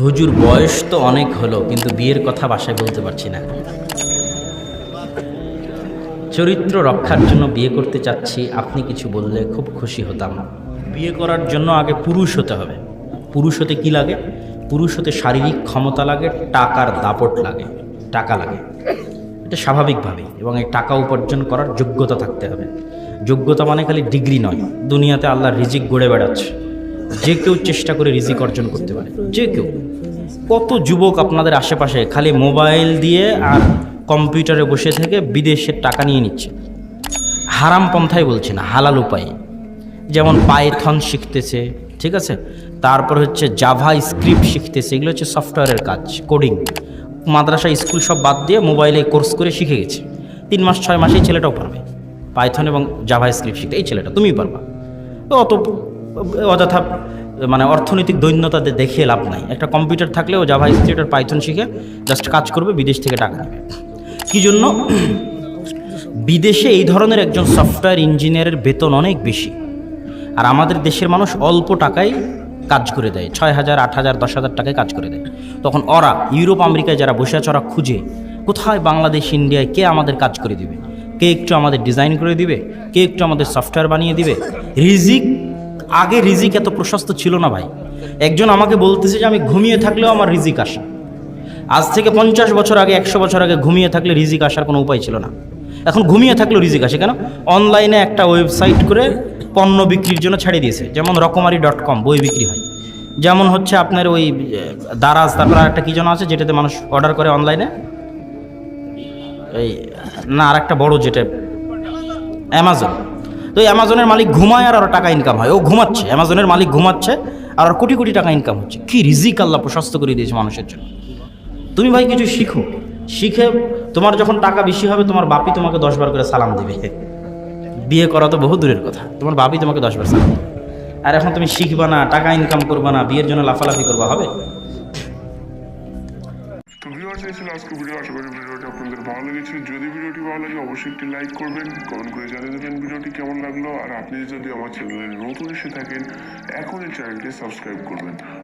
হুজুর বয়স তো অনেক হলো, কিন্তু বিয়ের কথা বাসায় বলতে পারছি না। চরিত্র রক্ষার জন্য বিয়ে করতে চাচ্ছি, আপনি কিছু বললে খুব খুশি হতাম। বিয়ে করার জন্য আগে পুরুষ হতে হবে। পুরুষ হতে কি লাগে? পুরুষ হতে শারীরিক ক্ষমতা লাগে, টাকার দাপট লাগে, টাকা লাগে। এটা স্বাভাবিকভাবেই, এবং এই টাকা উপার্জন করার যোগ্যতা থাকতে হবে। যোগ্যতা মানে খালি ডিগ্রি নয়। দুনিয়াতে আল্লাহ রিজিক গড়ে বেড়াচ্ছে, যে কেউ চেষ্টা করে রিজিক অর্জন করতে পারে, যে কেউ। কত যুবক আপনাদের আশেপাশে খালি মোবাইল দিয়ে আর কম্পিউটারে বসে থেকে বিদেশের টাকা নিয়ে নিচ্ছে। হারাম পন্থায় বলছে না, হালাল উপায়ে। যেমন পাইথন শিখতেছে, ঠিক আছে, তারপর হচ্ছে জাভা স্ক্রিপ্ট শিখতেছে, এগুলো হচ্ছে সফটওয়্যারের কাজ, কোডিং। মাদ্রাসা স্কুল সব বাদ দিয়ে মোবাইলে কোর্স করে শিখে গেছে। 3 মাস 6 মাসেই ছেলেটাও পারবে পাইথন এবং জাভা স্ক্রিপ্ট শিখতে। এই ছেলেটা তুমিই পারবা। তো অত অযথা মানে অর্থনৈতিক দৈন্যতা দেখিয়ে লাভ নাই। একটা কম্পিউটার থাকলেও জাভা স্ক্রিপ্ট আর পাইথন শিখে জাস্ট কাজ করবে, বিদেশ থেকে টাকা নেবে। কী জন্য? বিদেশে এই ধরনের একজন সফটওয়্যার ইঞ্জিনিয়ারের বেতন অনেক বেশি, আর আমাদের দেশের মানুষ অল্প টাকায় কাজ করে দেয়। 6,000, 8,000, 10,000 টাকায় কাজ করে দেয়। তখন ওরা ইউরোপ আমেরিকায় যারা বসে আছে, ওরা খুঁজে কোথায় বাংলাদেশ ইন্ডিয়ায় কে আমাদের কাজ করে দিবে, কে একটু আমাদের ডিজাইন করে দিবে, কে একটু আমাদের সফটওয়্যার বানিয়ে দিবে। রিজিক, আগে রিজিক এত প্রশস্ত ছিল না ভাই। একজন আমাকে বলতেছে যে আমি ঘুমিয়ে থাকলেও আমার রিজিক আসে। আজ থেকে 50 বছর আগে, 100 বছর আগে ঘুমিয়ে থাকলে রিজিক আসার কোনো উপায় ছিল না। এখন ঘুমিয়ে থাকলেও রিজিক আসে। কেন? অনলাইনে একটা ওয়েবসাইট করে পণ্য বিক্রির জন্য ছাড়িয়ে দিয়েছে। যেমন রকমারি.com, বই বিক্রি হয়। যেমন হচ্ছে আপনার ওই দারাজ, তারপর আরেকটা কী যেন আছে যেটাতে মানুষ অর্ডার করে অনলাইনে, এই না আরেকটা বড় যেটা অ্যামাজন। তো এই অ্যামাজনের মালিক ঘুমায় আর টাকা ইনকাম হয়। ও ঘুমাচ্ছে, অ্যামাজনের মালিক ঘুমাচ্ছে আর কোটি কোটি টাকা ইনকাম হচ্ছে। কি রিজিক আল্লাহ প্রশস্ত করে দিয়েছে মানুষের জন্য। তুমি ভাই কিছু শিখো, শিখে তোমার যখন টাকা বেশি হবে, তোমার বাপি তোমাকে 10 বার করে সালাম দেবে। বিয়ে করা তো বহু দূরের কথা, তোমার বাপি তোমাকে 10 বার সালাম দেবে। আর এখন তুমি শিখবা না, টাকা ইনকাম করবা না, বিয়ের জন্য লাফালাফি করবা, হবে? তো ভিউয়ার্স, এই ছিল আজকে ভিডিও। আশা করি ভিডিওটি আপনাদের ভালো লেগেছে। যদি ভিডিওটি ভালো লাগে অবশ্যই একটি লাইক করবেন, কমেন্ট করে জানিয়ে দেবেন ভিডিওটি কেমন লাগলো। আর আপনি যদি আমার চ্যানেলে নতুন এসে থাকেন, এখনই চ্যানেলটি সাবস্ক্রাইব করবেন।